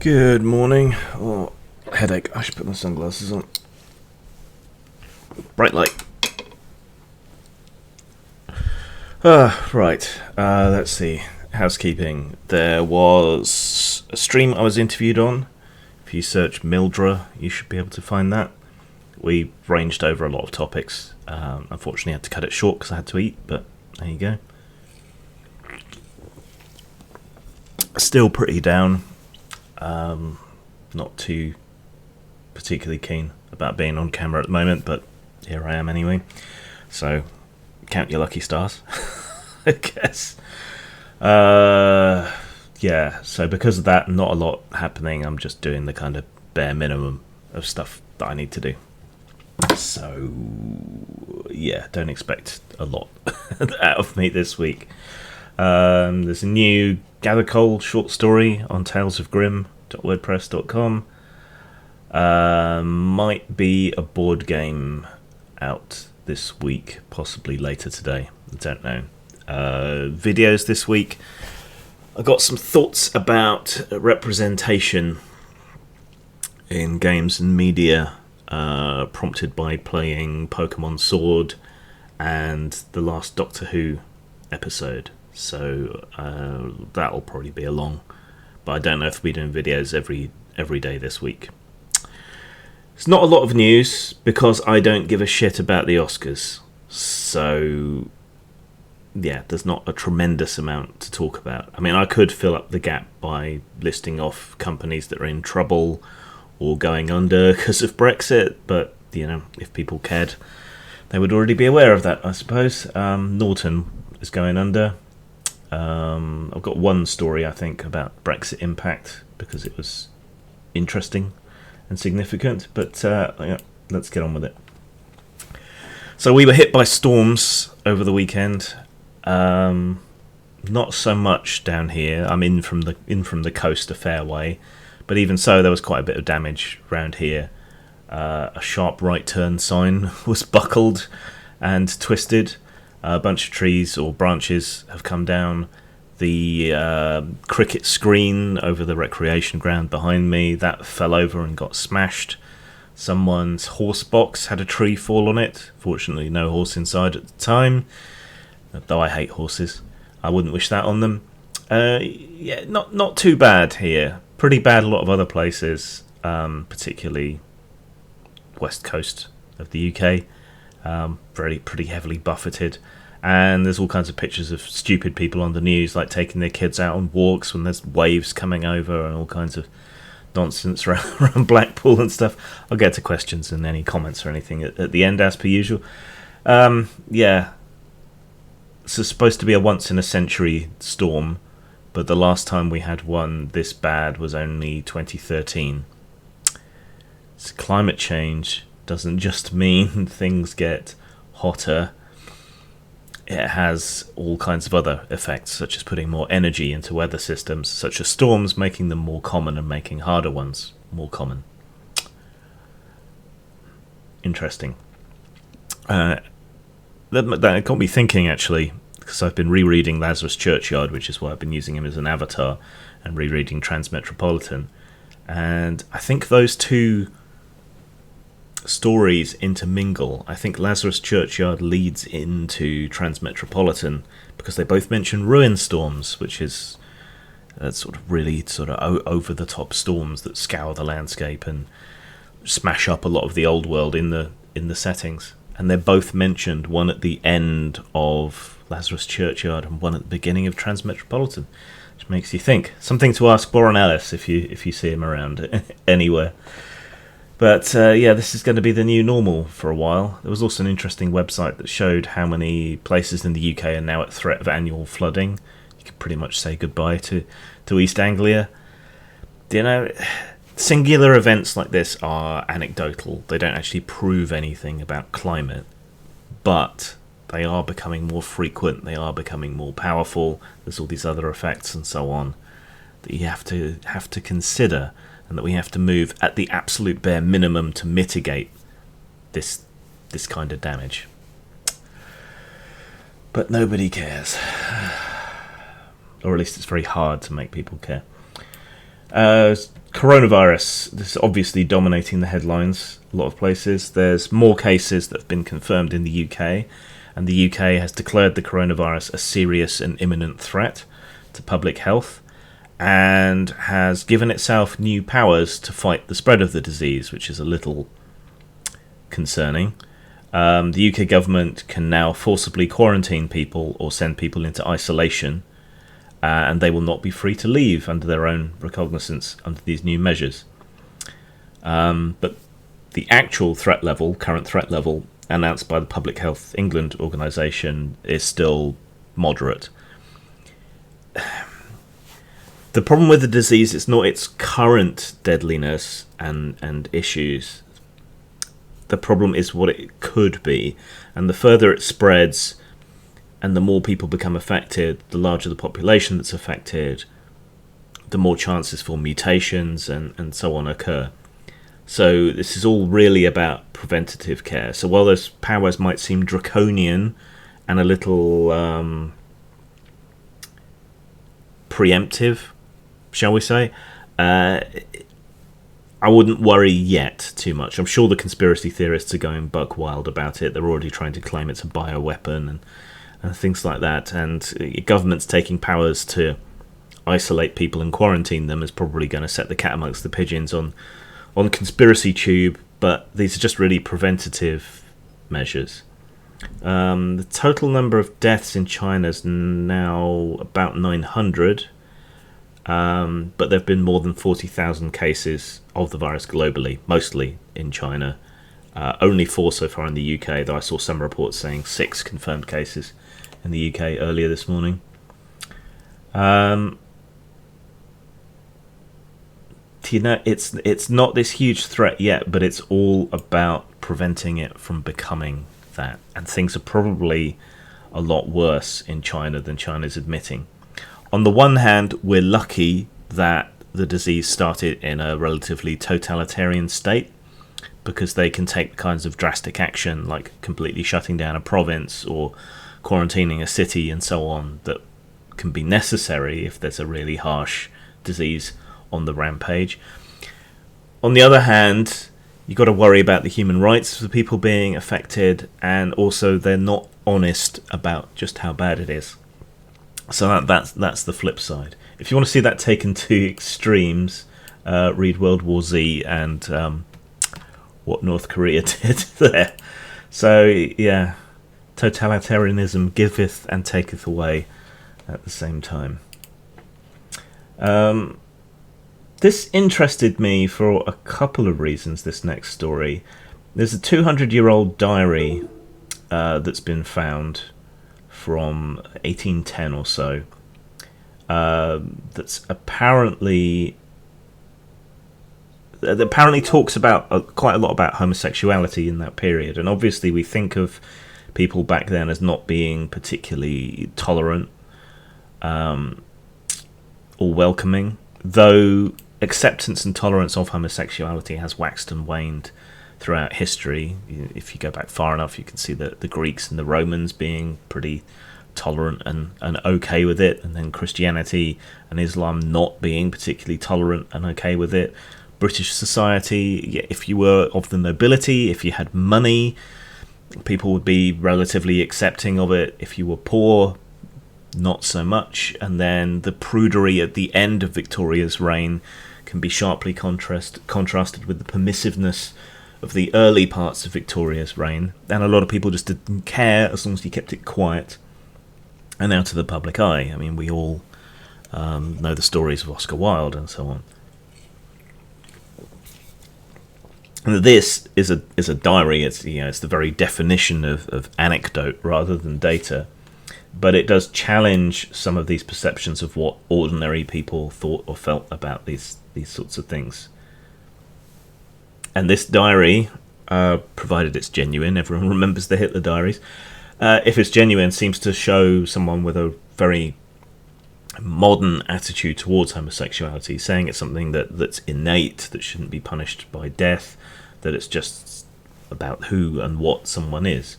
Good morning. Oh, headache. I should put my sunglasses on. Bright light. Right. Let's see. Housekeeping. There was a stream I was interviewed on. If you search Mildra, you should be able to find that. We ranged over a lot of topics. Unfortunately, I had to cut it short because I had to eat, but there you go. Still pretty down. Not too particularly keen about being on camera at the moment, but here I am anyway. So, count your lucky stars, I guess. Yeah, so because of that, not a lot happening. I'm just doing the kind of bare minimum of stuff that I need to do. So, yeah, don't expect a lot out of me this week. There's a new Gather Cole short story on talesofgrim.wordpress.com. Might be a board game out this week, possibly later today. I don't know. Videos this week. I got some thoughts about representation in games and media, prompted by playing Pokemon Sword and the last Doctor Who episode. So that'll probably be along, but I don't know if we'll be doing videos every day this week. It's not a lot of news because I don't give a shit about the Oscars. So yeah, there's not a tremendous amount to talk about. I mean, I could fill up the gap by listing off companies that are in trouble or going under because of Brexit, but you know, if people cared, they would already be aware of that, I suppose. Norton is going under. I've got one story, I think, about Brexit impact because it was interesting and significant, but yeah, let's get on with it. So we were hit by storms over the weekend. Not so much down here. I'm in from the coast a fair way, but even so, there was quite a bit of damage around here. A sharp right turn sign was buckled and twisted. A bunch of trees or branches have come down. The cricket screen over the recreation ground behind me, that fell over and got smashed. Someone's horse box had a tree fall on it. Fortunately, no horse inside at the time. Though I hate horses. I wouldn't wish that on them. Yeah, not too bad here. Pretty bad a lot of other places, particularly west coast of the UK. Pretty heavily buffeted, and there's all kinds of pictures of stupid people on the news, like taking their kids out on walks when there's waves coming over and all kinds of nonsense around Blackpool Blackpool and stuff. I'll get to questions and any comments or anything at the end, as per usual. Yeah, it's supposed to be a once-in-a-century storm, but the last time we had one this bad was only 2013. So climate change doesn't just mean things get hotter. It has all kinds of other effects, such as putting more energy into weather systems, such as storms, making them more common and making harder ones more common. Interesting. That got me thinking, actually, because I've been rereading Lazarus Churchyard, which is why I've been using him as an avatar, and rereading Transmetropolitan. And I think those two stories intermingle. I think Lazarus Churchyard leads into Transmetropolitan because they both mention ruin storms, which is sort of really over the top storms that scour the landscape and smash up a lot of the old world in the settings. And they're both mentioned, one at the end of Lazarus Churchyard and one at the beginning of Transmetropolitan, which makes you think. Something to ask Boron Ellis if you see him around anywhere. But yeah, this is going to be the new normal for a while. There was also an interesting website that showed how many places in the UK are now at threat of annual flooding. You could pretty much say goodbye to East Anglia. You know, singular events like this are anecdotal. They don't actually prove anything about climate, but they are becoming more frequent. They are becoming more powerful. There's all these other effects and so on that you have to consider, and that we have to move at the absolute bare minimum to mitigate this kind of damage. But nobody cares. Or at least it's very hard to make people care. Coronavirus, this is obviously dominating the headlines a lot of places. There's more cases that have been confirmed in the UK, and the UK has declared the coronavirus a serious and imminent threat to public health, and has given itself new powers to fight the spread of the disease, which is a little concerning. The UK government can now forcibly quarantine people or send people into isolation, and they will not be free to leave under their own recognizance under these new measures. But the actual threat level, current threat level, announced by the Public Health England organisation is still moderate. The problem with the disease is not its current deadliness and issues. The problem is what it could be. And the further it spreads and the more people become affected, the larger the population that's affected, the more chances for mutations and so on occur. So this is all really about preventative care. So while those powers might seem draconian and a little preemptive, shall we say, I wouldn't worry yet too much. I'm sure the conspiracy theorists are going buck wild about it. They're already trying to claim it's a bioweapon and things like that. And governments taking powers to isolate people and quarantine them is probably going to set the cat amongst the pigeons on Conspiracy Tube, but these are just really preventative measures. The total number of deaths in China is now about 900. But there have been more than 40,000 cases of the virus globally, mostly in China. Only 4 so far in the UK, though I saw some reports saying 6 confirmed cases in the UK earlier this morning. It's not this huge threat yet, but it's all about preventing it from becoming that. And things are probably a lot worse in China than China's admitting. On the one hand, we're lucky that the disease started in a relatively totalitarian state, because they can take the kinds of drastic action like completely shutting down a province or quarantining a city and so on that can be necessary if there's a really harsh disease on the rampage. On the other hand, you've got to worry about the human rights of the people being affected, and also they're not honest about just how bad it is. So that's the flip side. If you want to see that taken to extremes, read World War Z and what North Korea did there. So yeah, totalitarianism giveth and taketh away at the same time. This interested me for a couple of reasons, this next story. There's a 200-year-old diary that's been found from 1810 or so, that's apparently talks about quite a lot about homosexuality in that period. And obviously we think of people back then as not being particularly tolerant or welcoming, though acceptance and tolerance of homosexuality has waxed and waned throughout history. If you go back far enough, you can see the Greeks and the Romans being pretty tolerant and okay with it, and then Christianity and Islam not being particularly tolerant and okay with it. British society, if you were of the nobility, if you had money, people would be relatively accepting of it. If you were poor, not so much. And then the prudery at the end of Victoria's reign can be sharply contrasted with the permissiveness of the early parts of Victoria's reign. And a lot of people just didn't care as long as you kept it quiet and out of the public eye. I mean, we all know the stories of Oscar Wilde and so on. And this is a diary. It's it's the very definition of anecdote rather than data, but it does challenge some of these perceptions of what ordinary people thought or felt about these sorts of things. And this diary, provided it's genuine, everyone remembers the Hitler diaries, if it's genuine, seems to show someone with a very modern attitude towards homosexuality, saying it's something that's innate, that shouldn't be punished by death, that it's just about who and what someone is,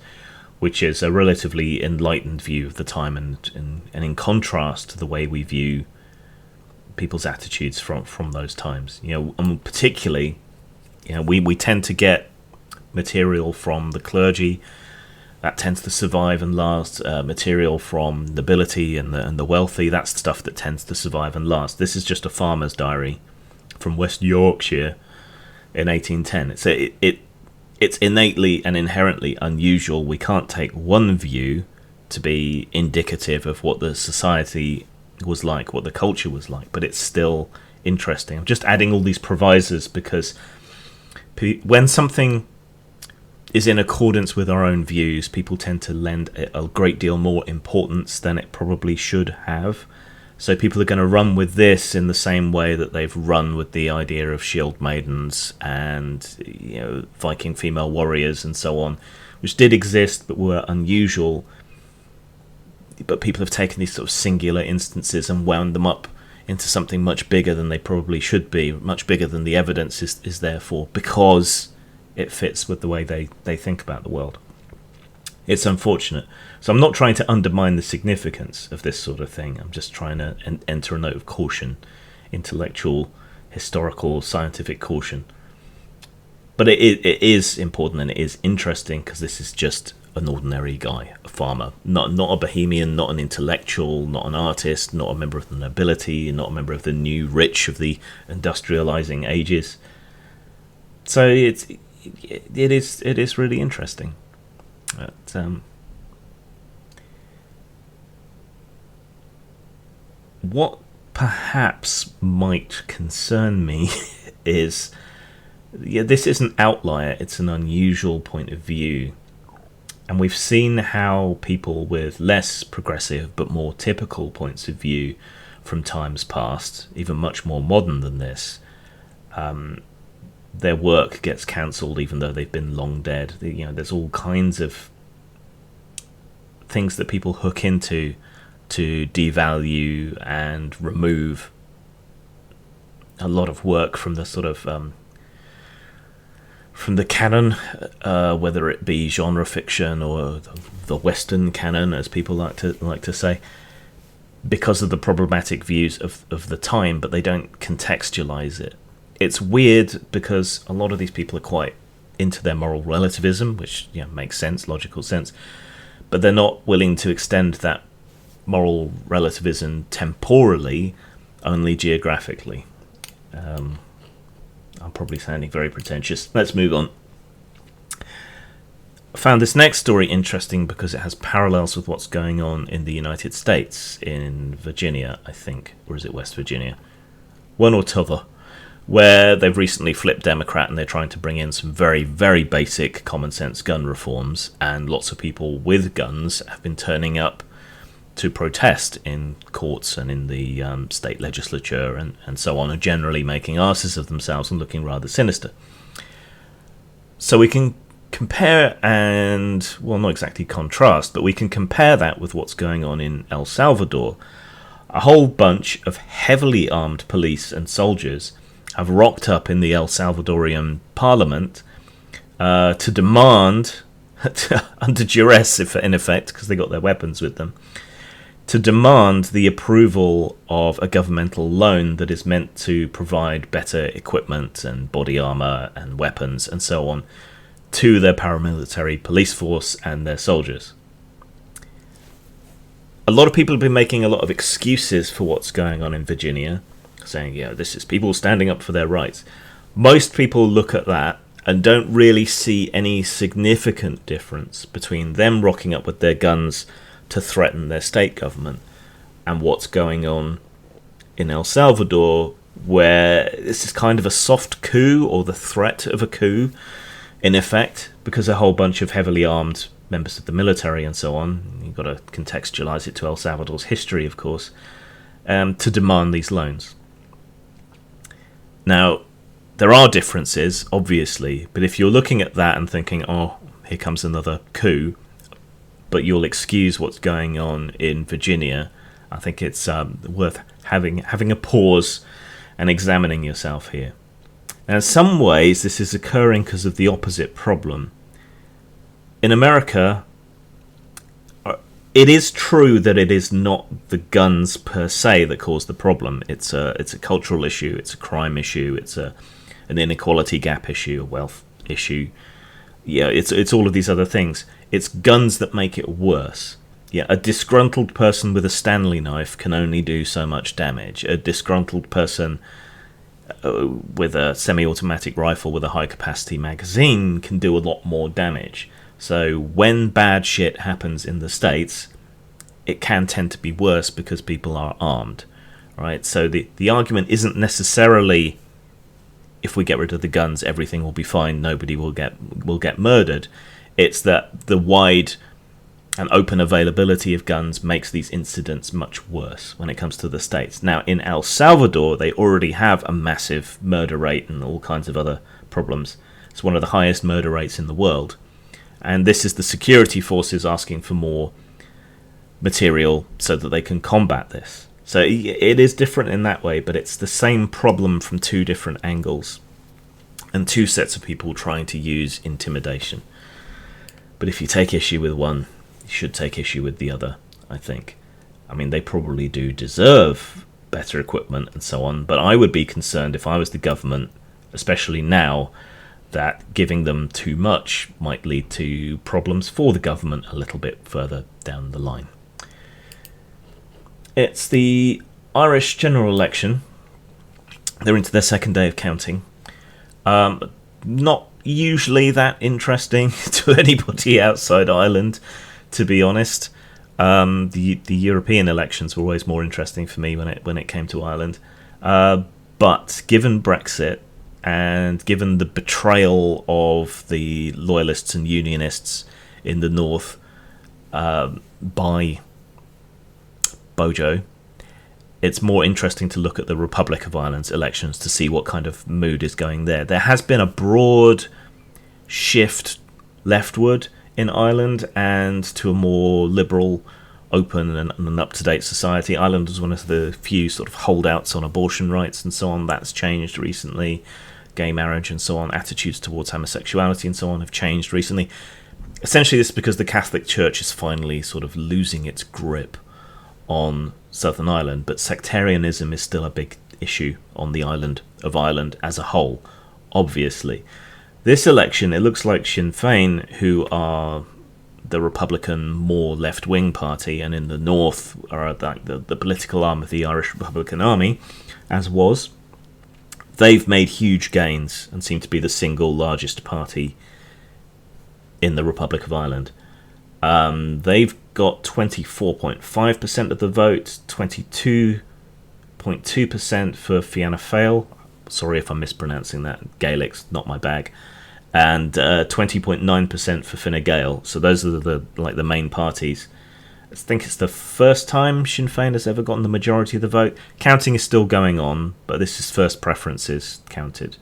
which is a relatively enlightened view of the time, and in contrast to the way we view people's attitudes from those times. And particularly, we tend to get material from the clergy that tends to survive and last. Material from nobility and the wealthy, that's stuff that tends to survive and last. This is just a farmer's diary from West Yorkshire in 1810. It's innately and inherently unusual. We can't take one view to be indicative of what the society was like, what the culture was like, but it's still interesting. I'm just adding all these provisos because when something is in accordance with our own views, people tend to lend it a great deal more importance than it probably should have. So people are going to run with this in the same way that they've run with the idea of shield maidens and Viking female warriors and so on, which did exist but were unusual. But people have taken these sort of singular instances and wound them up into something much bigger than they probably should be, much bigger than the evidence is there for, because it fits with the way they think about the world. It's unfortunate. So I'm not trying to undermine the significance of this sort of thing. I'm just trying to enter a note of caution, intellectual, historical, scientific caution. But it is important and it is interesting because this is just an ordinary guy, a farmer, not a bohemian, not an intellectual, not an artist, not a member of the nobility, not a member of the new rich of the industrializing ages. So it is really interesting. But, what perhaps might concern me is, this is an outlier, it's an unusual point of view. And we've seen how people with less progressive but more typical points of view from times past, even much more modern than this, their work gets cancelled even though they've been long dead. There's all kinds of things that people hook into to devalue and remove a lot of work from the sort of from the canon, whether it be genre fiction or the Western canon, as people like to say, because of the problematic views of the time, but they don't contextualize it. It's weird because a lot of these people are quite into their moral relativism, which makes sense, logical sense, but they're not willing to extend that moral relativism temporally, only geographically. I'm probably sounding very pretentious. Let's move on. I found this next story interesting because it has parallels with what's going on in the United States, in Virginia, I think, or is it West Virginia? One or t'other. where they've recently flipped Democrat and they're trying to bring in some very, very basic common sense gun reforms, and lots of people with guns have been turning up to protest in courts and in the state legislature and so on, and generally making asses of themselves and looking rather sinister. So we can compare and, well, not exactly contrast, but we can compare that with what's going on in El Salvador. A whole bunch of heavily armed police and soldiers have rocked up in the El Salvadorian parliament to demand, under duress, if in effect, because they got their weapons with them, to demand the approval of a governmental loan that is meant to provide better equipment and body armor and weapons and so on to their paramilitary police force and their soldiers. A lot of people have been making a lot of excuses for what's going on in Virginia, saying, yeah, this is people standing up for their rights. Most people look at that and don't really see any significant difference between them rocking up with their guns to threaten their state government and what's going on in El Salvador, where this is kind of a soft coup, or the threat of a coup in effect, because a whole bunch of heavily armed members of the military and so on, you've got to contextualize it to El Salvador's history, of course, to demand these loans. Now, there are differences, obviously, but if you're looking at that and thinking, oh, here comes another coup, but you'll excuse what's going on in Virginia, I think it's worth having a pause and examining yourself here. Now, in some ways, this is occurring because of the opposite problem. In America, it is true that it is not the guns per se that cause the problem. It's a cultural issue, it's a crime issue, it's an inequality gap issue, a wealth issue. Yeah, it's all of these other things. It's guns that make it worse. Yeah, a disgruntled person with a Stanley knife can only do so much damage. A disgruntled person with a semi-automatic rifle with a high-capacity magazine can do a lot more damage. So when bad shit happens in the States, it can tend to be worse because people are armed, right? So the argument isn't necessarily, if we get rid of the guns, everything will be fine, nobody will get murdered. It's that the wide and open availability of guns makes these incidents much worse when it comes to the States. Now, in El Salvador, they already have a massive murder rate and all kinds of other problems. It's one of the highest murder rates in the world. And this is the security forces asking for more material so that they can combat this. So it is different in that way, but it's the same problem from two different angles and two sets of people trying to use intimidation. But if you take issue with one, you should take issue with the other, I think. I mean, they probably do deserve better equipment and so on, but I would be concerned if I was the government, especially now, that giving them too much might lead to problems for the government a little bit further down the line. It's the Irish general election. They're into their second day of counting. Not usually that interesting to anybody outside Ireland, to be honest. The European elections were always more interesting for me when it came to Ireland. But given Brexit, and given the betrayal of the loyalists and unionists in the north by Bojo, it's more interesting to look at the Republic of Ireland's elections to see what kind of mood is going there. There has been a broad shift leftward in Ireland and to a more liberal, open and up-to-date society. Ireland was one of the few sort of holdouts on abortion rights and so on. That's changed recently. Gay marriage and so on, attitudes towards homosexuality and so on have changed recently. Essentially, this is because the Catholic Church is finally sort of losing its grip on Southern Ireland, but sectarianism is still a big issue on the island of Ireland as a whole, obviously. This election, it looks like Sinn Féin, who are the Republican, more left-wing party, and in the north are the political arm of the Irish Republican Army, as was. They've made huge gains and seem to be the single largest party in the Republic of Ireland. They've got 24.5% of the vote, 22.2% for Fianna Fáil, Sorry if I'm mispronouncing that. Gaelic's not my bag. And 20.9% for Fine Gael. So those are the main parties. I think it's the first time Sinn Féin has ever gotten the majority of the vote. Counting is still going on, but this is first preferences counted.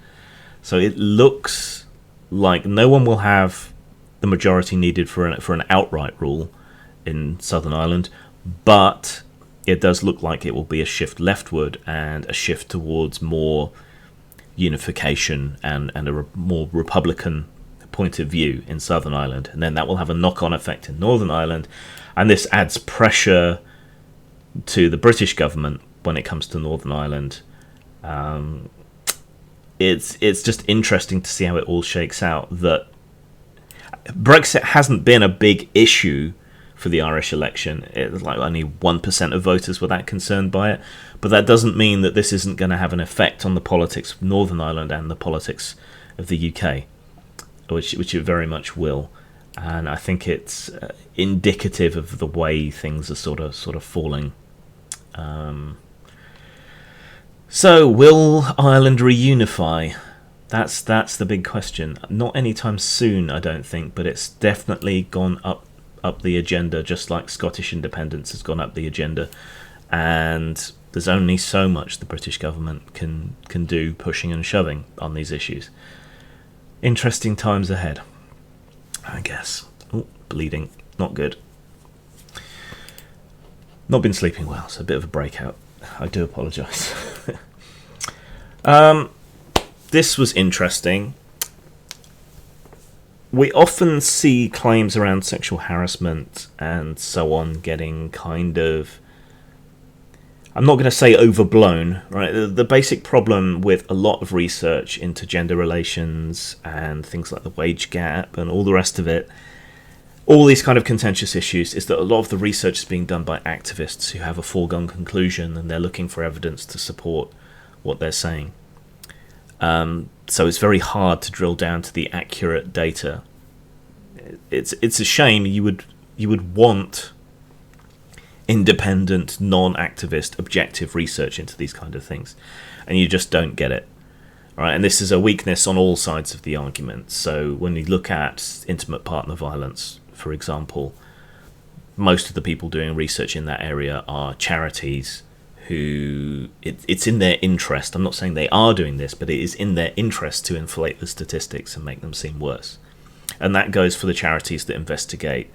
So it looks like no one will have the majority needed for an outright rule in Southern Ireland, but it does look like it will be a shift leftward and a shift towards more unification and a more Republican point of view in Southern Ireland. And then that will have a knock-on effect in Northern Ireland, and this adds pressure to the British government when it comes to Northern Ireland. It's just interesting to see how it all shakes out. That Brexit hasn't been a big issue for the Irish election. It was like only 1% of voters were that concerned by it. But that doesn't mean that this isn't going to have an effect on the politics of Northern Ireland and the politics of the UK, which it very much will. And I think it's indicative of the way things are sort of falling. So, will Ireland reunify? That's the big question. Not anytime soon, I don't think, but it's definitely gone up the agenda, just like Scottish independence has gone up the agenda. And there's only so much the British government can do pushing and shoving on these issues. Interesting times ahead, I guess. Oh, bleeding. Not good. Not been sleeping well, so a bit of a breakout. I do apologise. This was interesting. We often see claims around sexual harassment and so on getting kind of, I'm not going to say overblown, right? The basic problem with a lot of research into gender relations and things like the wage gap and all the rest of it, all these kind of contentious issues, is that a lot of the research is being done by activists who have a foregone conclusion and they're looking for evidence to support what they're saying. So it's very hard to drill down to the accurate data. It's a shame. You would want independent, non-activist, objective research into these kind of things, and you just don't get it. Right? And this is a weakness on all sides of the argument. So when you look at intimate partner violence, for example, most of the people doing research in that area are charities who it's in their interest. I'm not saying they are doing this, but it is in their interest to inflate the statistics and make them seem worse. And that goes for the charities that investigate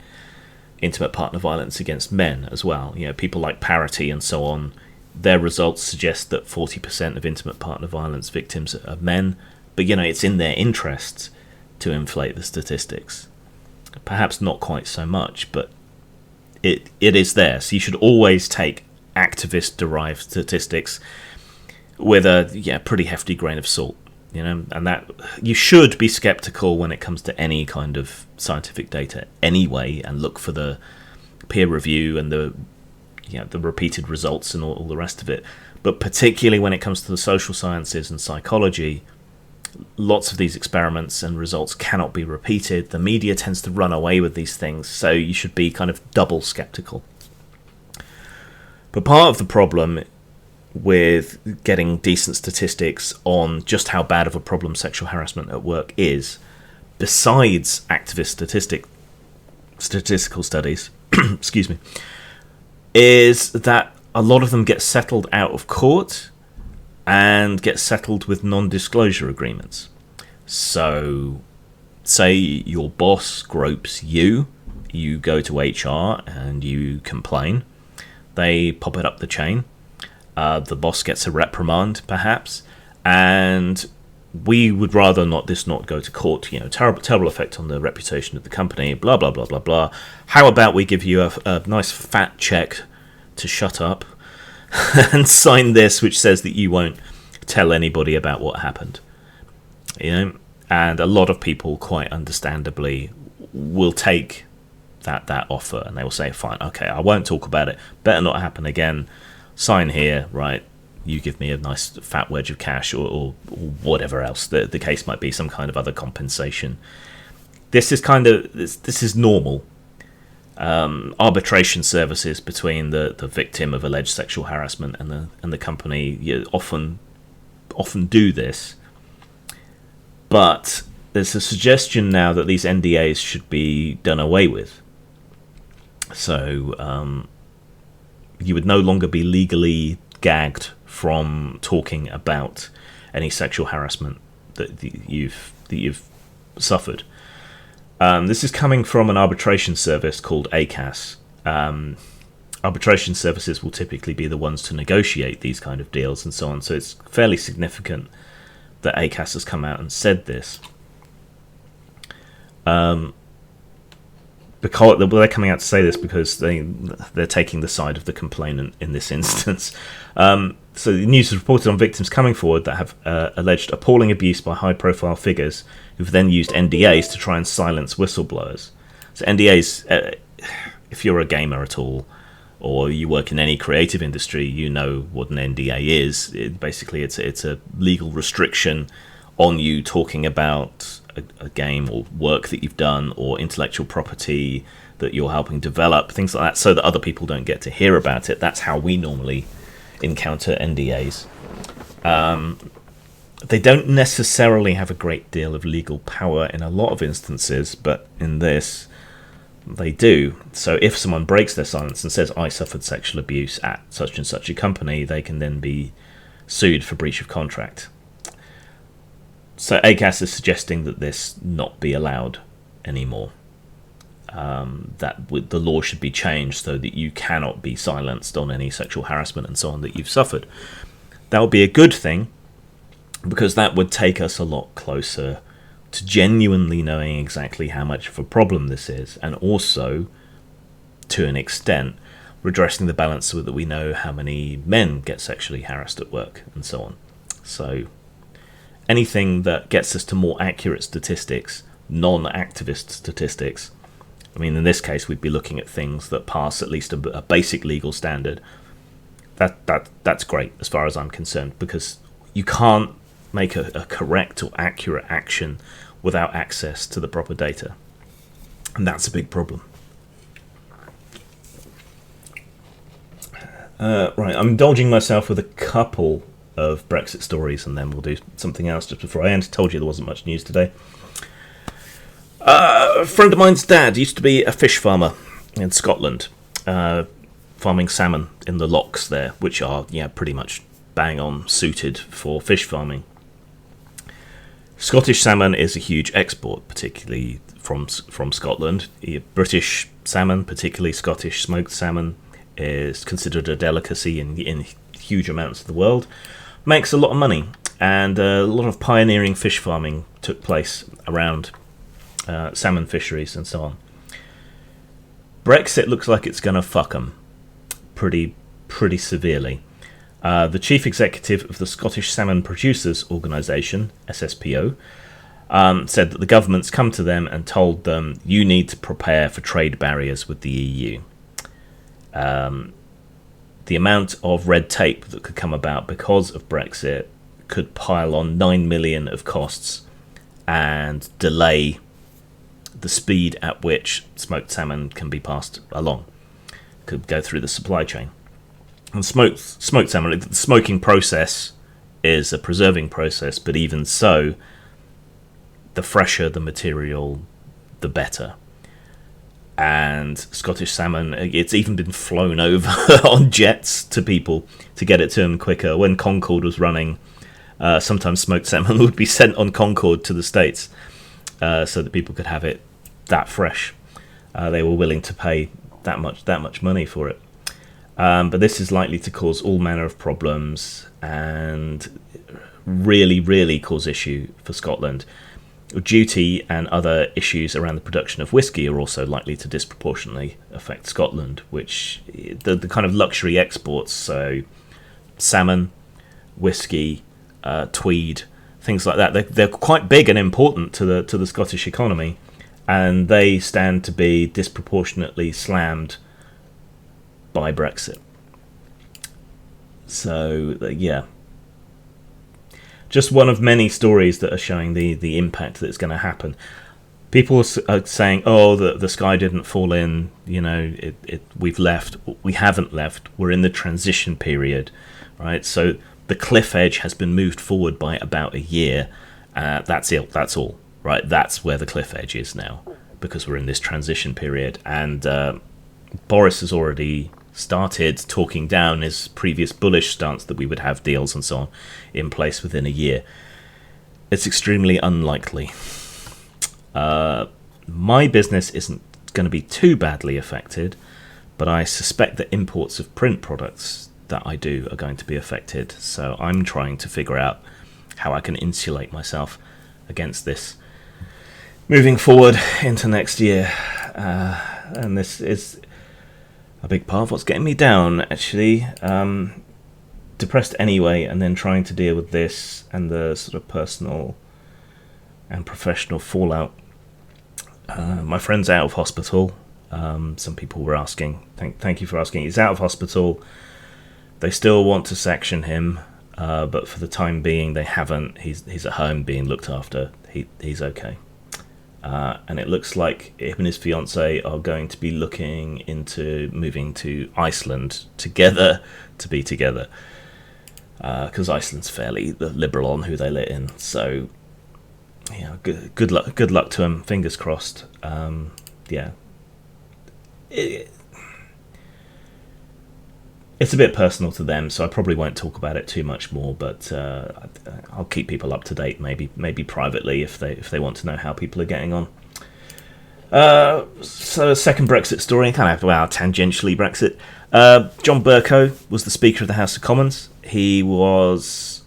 intimate partner violence against men as well. You know, people like Parity and so on, their results suggest that 40% of intimate partner violence victims are men, but you know, it's in their interest to inflate the statistics. Perhaps not quite so much, but it is there. So you should always take activist-derived statistics with a pretty hefty grain of salt, you know, and that you should be skeptical when it comes to any kind of scientific data anyway, and look for the peer review and the repeated results and all the rest of it. But particularly when it comes to the social sciences and psychology, lots of these experiments and results cannot be repeated. The media tends to run away with these things, so you should be kind of double skeptical. But part of the problem with getting decent statistics on just how bad of a problem sexual harassment at work is, besides activist statistical studies, excuse me, is that a lot of them get settled out of court and get settled with non-disclosure agreements. So, say your boss gropes you go to HR and you complain. They pop it up the chain. The boss gets a reprimand, perhaps, and we would rather this not go to court. You know, terrible effect on the reputation of the company. Blah blah blah blah blah. How about we give you a nice fat check to shut up and sign this, which says that you won't tell anybody about what happened. You know, and a lot of people, quite understandably, will take that offer, and they will say, fine, okay, I won't talk about it, better not happen again, sign here, right, you give me a nice fat wedge of cash or whatever else the case might be, some kind of other compensation. This is normal. Arbitration services between the victim of alleged sexual harassment and the company often often do this, but there's a suggestion now that these NDAs should be done away with. So you would no longer be legally gagged from talking about any sexual harassment that you've suffered. This is coming from an arbitration service called ACAS. Arbitration services will typically be the ones to negotiate these kind of deals and so on, so it's fairly significant that ACAS has come out and said this. Because they're coming out to say this because they're taking the side of the complainant in this instance. So the news has reported on victims coming forward that have alleged appalling abuse by high-profile figures who've then used NDAs to try and silence whistleblowers. So NDAs, if you're a gamer at all, or you work in any creative industry, you know what an NDA is. Basically, it's a legal restriction on you talking about a game or work that you've done or intellectual property that you're helping develop, things like that, so that other people don't get to hear about it. That's how we normally encounter NDAs. They don't necessarily have a great deal of legal power in a lot of instances, but in this, they do. So if someone breaks their silence and says, I suffered sexual abuse at such and such a company, they can then be sued for breach of contract. So ACAS is suggesting that this not be allowed anymore. That the law should be changed so that you cannot be silenced on any sexual harassment and so on that you've suffered. That would be a good thing, because that would take us a lot closer to genuinely knowing exactly how much of a problem this is, and also, to an extent, redressing the balance so that we know how many men get sexually harassed at work and so on. So anything that gets us to more accurate statistics, non-activist statistics. I mean, in this case, we'd be looking at things that pass at least a basic legal standard. That's great as far as I'm concerned, because you can't make a correct or accurate action without access to the proper data. And that's a big problem. Right, I'm indulging myself with a couple of Brexit stories, and then we'll do something else just before I end. I told you there wasn't much news today. A friend of mine's dad used to be a fish farmer in Scotland, farming salmon in the lochs there, which are pretty much bang on suited for fish farming. Scottish salmon is a huge export, particularly from Scotland. British salmon, particularly Scottish smoked salmon, is considered a delicacy in huge amounts of the world. Makes a lot of money, and a lot of pioneering fish farming took place around salmon fisheries and so on. Brexit looks like it's going to fuck them pretty severely. The chief executive of the Scottish Salmon Producers Organisation, SSPO, said that the government's come to them and told them, you need to prepare for trade barriers with the EU. The amount of red tape that could come about because of Brexit could pile on 9 million of costs and delay the speed at which smoked salmon can be passed along. Could go through the supply chain. And smoked salmon, the smoking process is a preserving process, but even so, the fresher the material, the better. And Scottish salmon, it's even been flown over on jets to people to get it to them quicker. When Concorde was running, sometimes smoked salmon would be sent on Concorde to the States so that people could have it that fresh. They were willing to pay that much money for it. But this is likely to cause all manner of problems and really cause issue for Scotland. Duty and other issues around the production of whiskey are also likely to disproportionately affect Scotland, which the kind of luxury exports, so salmon, whiskey, tweed, things like that, they're quite big and important to the Scottish economy, and they stand to be disproportionately slammed by Brexit. So just one of many stories that are showing the impact that's going to happen. People are saying, "Oh, the sky didn't fall in. We've left. We haven't left. We're in the transition period, right?" So the cliff edge has been moved forward by about a year. That's it. That's all. Right. That's where the cliff edge is now, because we're in this transition period, and Boris has already started talking down his previous bullish stance that we would have deals and so on in place within a year. It's extremely unlikely. My business isn't going to be too badly affected, but I suspect that imports of print products that I do are going to be affected. So I'm trying to figure out how I can insulate myself against this moving forward into next year. And this is a big part of what's getting me down, actually. Depressed anyway, and then trying to deal with this and the sort of personal and professional fallout. My friend's out of hospital. Some people were asking. Thank you for asking. He's out of hospital. They still want to sanction him, but for the time being, they haven't. He's at home being looked after. He's okay. And it looks like him and his fiancée are going to be looking into moving to Iceland together to be together, because Iceland's fairly liberal on who they let in. So, yeah, good luck to him. Fingers crossed. Yeah, it's a bit personal to them, so I probably won't talk about it too much more. But I'll keep people up to date, maybe privately if they want to know how people are getting on. So, second Brexit story, kind of tangentially Brexit. John Bercow was the Speaker of the House of Commons. He was.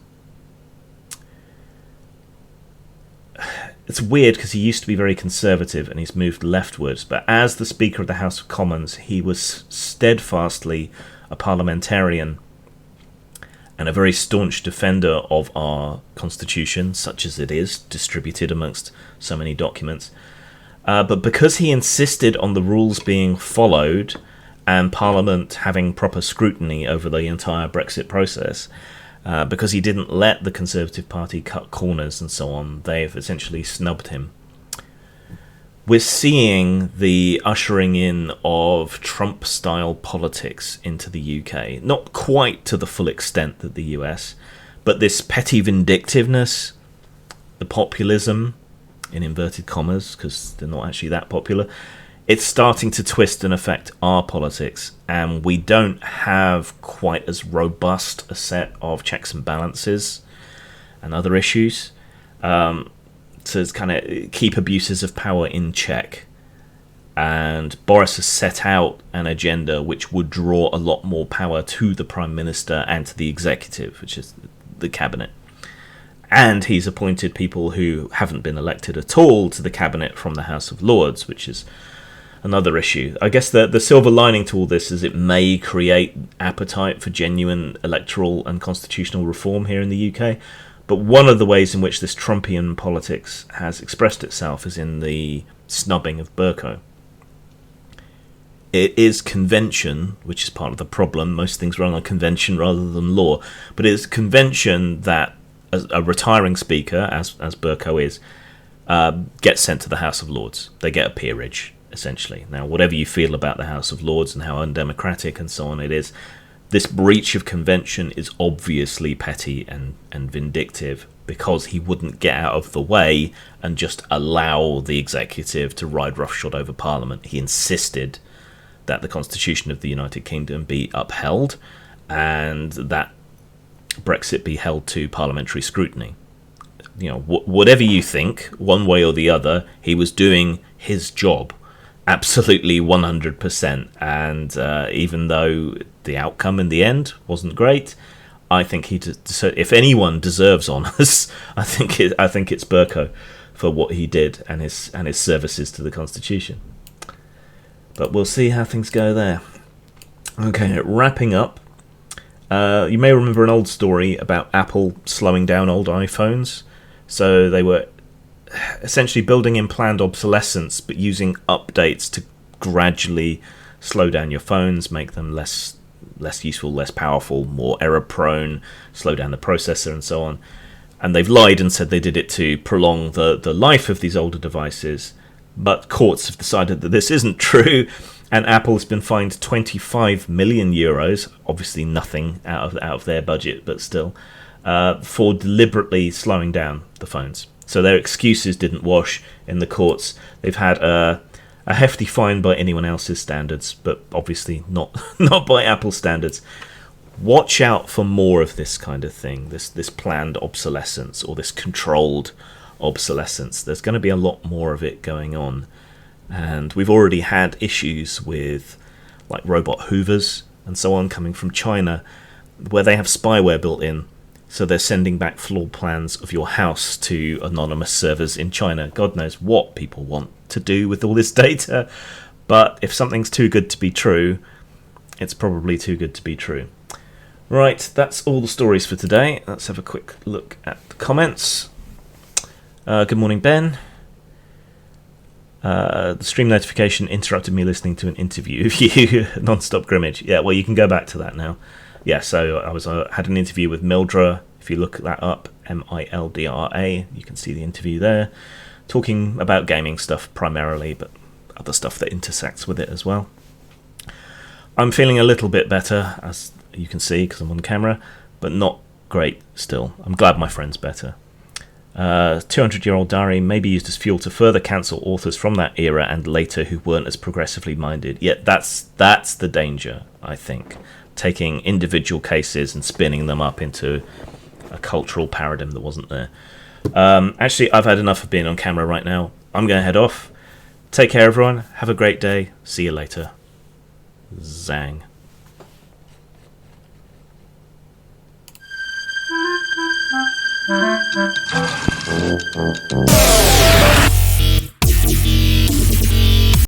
It's weird because he used to be very conservative and he's moved leftwards, but as the Speaker of the House of Commons, he was steadfastly a parliamentarian and a very staunch defender of our constitution, such as it is, distributed amongst so many documents. But because he insisted on the rules being followed and Parliament having proper scrutiny over the entire Brexit process, because he didn't let the Conservative Party cut corners and so on, they've essentially snubbed him. We're seeing the ushering in of Trump-style politics into the UK. Not quite to the full extent that the US, but this petty vindictiveness, the populism, in inverted commas, because they're not actually that popular, it's starting to twist and affect our politics, and we don't have quite as robust a set of checks and balances and other issues to kind of keep abuses of power in check. And Boris has set out an agenda which would draw a lot more power to the Prime Minister and to the executive, which is the cabinet. And he's appointed people who haven't been elected at all to the cabinet from the House of Lords, which is another issue. I guess the silver lining to all this is it may create appetite for genuine electoral and constitutional reform here in the UK. But one of the ways in which this Trumpian politics has expressed itself is in the snubbing of Bercow. It is convention, which is part of the problem. Most things run on convention rather than law. But it's convention that a retiring speaker, as Bercow is, gets sent to the House of Lords. They get a peerage, essentially. Now, whatever you feel about the House of Lords and how undemocratic and so on it is, this breach of convention is obviously petty and vindictive, because he wouldn't get out of the way and just allow the executive to ride roughshod over Parliament. He insisted that the Constitution of the United Kingdom be upheld and that Brexit be held to parliamentary scrutiny. You know, whatever you think, one way or the other, he was doing his job absolutely 100%. And even though the outcome in the end wasn't great, I think if anyone deserves honours, I think it's Bercow for what he did and his services to the Constitution. But we'll see how things go there. Okay, wrapping up. You may remember an old story about Apple slowing down old iPhones. So they were essentially building in planned obsolescence, but using updates to gradually slow down your phones, make them less useful, less powerful, more error prone, slow down the processor and so on. And they've lied and said they did it to prolong the life of these older devices. but courts have decided that this isn't true, and Apple has been fined 25 million euros, obviously nothing out of their budget, but still, for deliberately slowing down the phones. So their excuses didn't wash in the courts. They've had a hefty fine by anyone else's standards, but obviously not by Apple standards. Watch out for more of this kind of thing, this planned obsolescence or this controlled obsolescence. There's going to be a lot more of it going on. And we've already had issues with like robot hoovers and so on coming from China, where they have spyware built in. So they're sending back floor plans of your house to anonymous servers in China. God knows what people want to do with all this data. But if something's too good to be true, it's probably too good to be true. Right, that's all the stories for today. Let's have a quick look at the comments. Good morning, Ben. The stream notification interrupted me listening to an interview of you, Non-Stop Grimmage. Yeah, well, you can go back to that now. Yeah, so I had an interview with Mildra. If you look that up, Mildra, you can see the interview there, talking about gaming stuff primarily, but other stuff that intersects with it as well. I'm feeling a little bit better, as you can see, because I'm on camera, but not great still. I'm glad my friend's better. 200-year-old diary may be used as fuel to further cancel authors from that era and later who weren't as progressively minded. Yet that's the danger, I think. Taking individual cases and spinning them up into a cultural paradigm that wasn't there. Actually, I've had enough of being on camera right now. I'm going to head off. Take care, everyone. Have a great day. See you later. Zang.